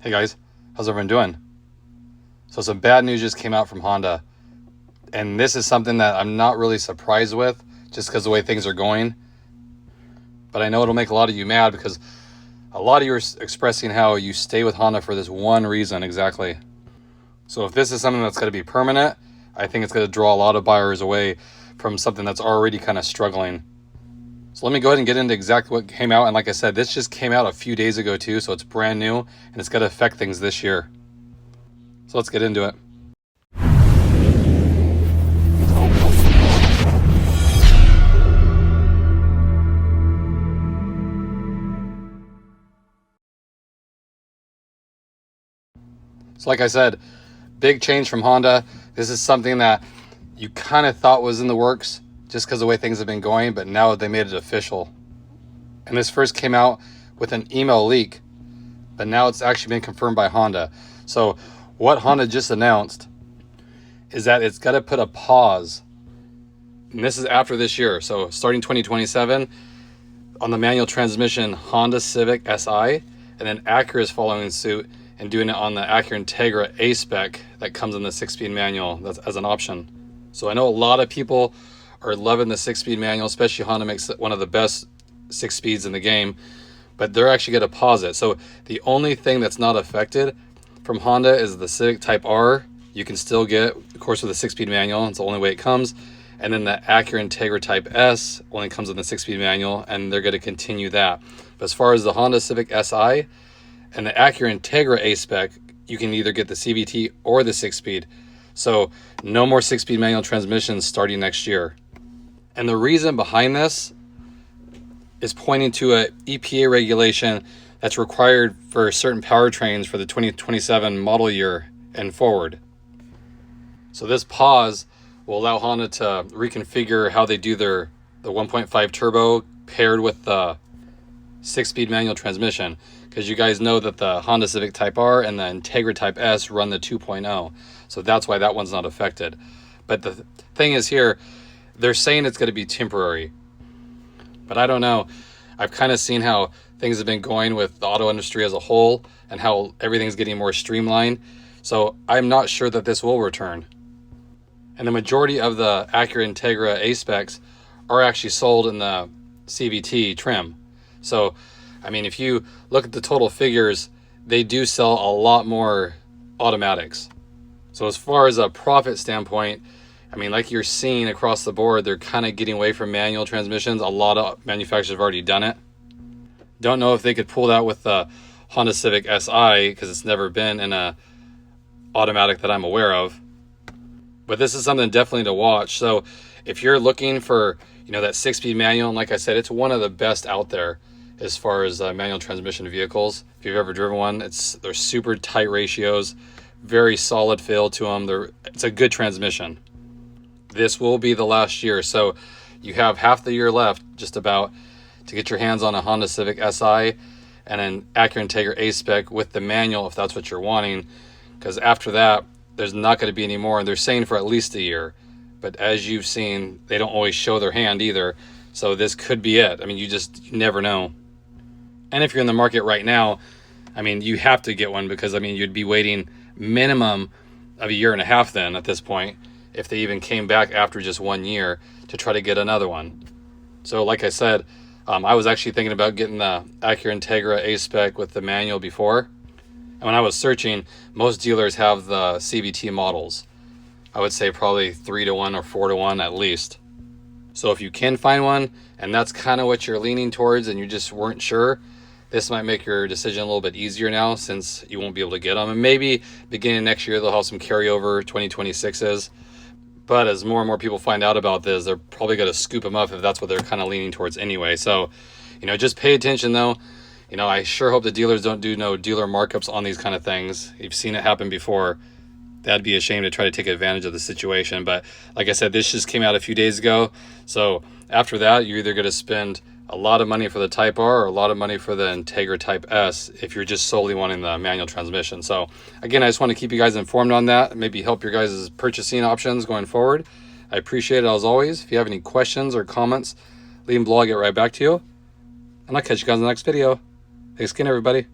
Hey guys, how's everyone doing? So some bad news just came out from Honda, and this is something that I'm not really surprised with just because the way things are going. But I know it'll make a lot of you mad because a lot of you are expressing how you stay with Honda for this one reason exactly. So if this is something that's going to be permanent, I think it's going to draw a lot of buyers away from something that's already kind of struggling. So let me go ahead and get into exactly what came out. And like I said, this just came out a few days ago too, so it's brand new and it's going to affect things this year. So let's get into it. So like I said, big change from Honda. This is something that you kind of thought was in the works just because of the way things have been going, but now they made it official. And this first came out with an email leak, but now it's actually been confirmed by Honda. So what Honda just announced is that it's got to put a pause. And this is after this year. So starting 2027 on the manual transmission Honda Civic Si, and then Acura is following suit and doing it on the Acura Integra A-Spec that comes in the 6-speed manual that's as an option. So I know a lot of people are loving the 6-speed manual, especially Honda makes it one of the best 6 speeds in the game, but they're actually going to pause it. So the only thing that's not affected from Honda is the Civic Type R. You can still get, of course, with a 6-speed manual. It's the only way it comes. And then the Acura Integra Type S only comes in the 6-speed manual, and they're going to continue that. But as far as the Honda Civic Si and the Acura Integra A-Spec, you can either get the CVT or the 6-speed. So no more 6-speed manual transmissions starting next year. And the reason behind this is pointing to a EPA regulation that's required for certain powertrains for the 2027 model year and forward. So this pause will allow Honda to reconfigure how they do the 1.5 turbo paired with the 6-speed manual transmission, because you guys know that the Honda Civic Type R and the Integra Type S run the 2.0. So that's why that one's not affected. But the thing is here, they're saying it's going to be temporary. But I don't know. I've kind of seen how things have been going with the auto industry as a whole and how everything's getting more streamlined. So I'm not sure that this will return. And the majority of the Acura Integra A-Specs are actually sold in the CVT trim. So, I mean, if you look at the total figures, they do sell a lot more automatics. So as far as a profit standpoint, I mean, like you're seeing across the board, they're kind of getting away from manual transmissions. A lot of manufacturers have already done it. Don't know if they could pull that with the Honda Civic Si because it's never been in a automatic that I'm aware of. But this is something definitely to watch. So if you're looking for, that 6-speed manual, and like I said, it's one of the best out there as far as manual transmission vehicles. If you've ever driven one, they're super tight ratios, very solid feel to them. It's a good transmission. This will be the last year, so you have half the year left just about to get your hands on a Honda Civic Si and an Acura Integra A-Spec with the manual if that's what you're wanting, because after that there's not going to be any more, and they're saying for at least a year. But as you've seen, they don't always show their hand either, so this could be it. I mean, you never know. And if you're in the market right now, I mean, you have to get one, because I mean, you'd be waiting minimum of a year and a half then at this point, if they even came back after just 1 year to try to get another one. So like I said, I was actually thinking about getting the Acura Integra A-Spec with the manual before. And when I was searching, most dealers have the CVT models. I would say probably 3-to-1 or 4-to-1 at least. So if you can find one, and that's kind of what you're leaning towards and you just weren't sure, this might make your decision a little bit easier now, since you won't be able to get them. And maybe beginning next year, they'll have some carryover 2026s. But as more and more people find out about this, they're probably going to scoop them up if that's what they're kind of leaning towards anyway. So, just pay attention though. I sure hope the dealers don't do no dealer markups on these kind of things. You've seen it happen before. That'd be a shame to try to take advantage of the situation. But like I said, this just came out a few days ago. So after that, you're either going to spend a lot of money for the Type R or a lot of money for the Integra Type S if you're just solely wanting the manual transmission. So again, I just want to keep you guys informed on that, maybe help your guys' purchasing options going forward. I appreciate it as always. If you have any questions or comments, leave them below. I'll get right back to you. And I'll catch you guys in the next video. Thanks again, everybody.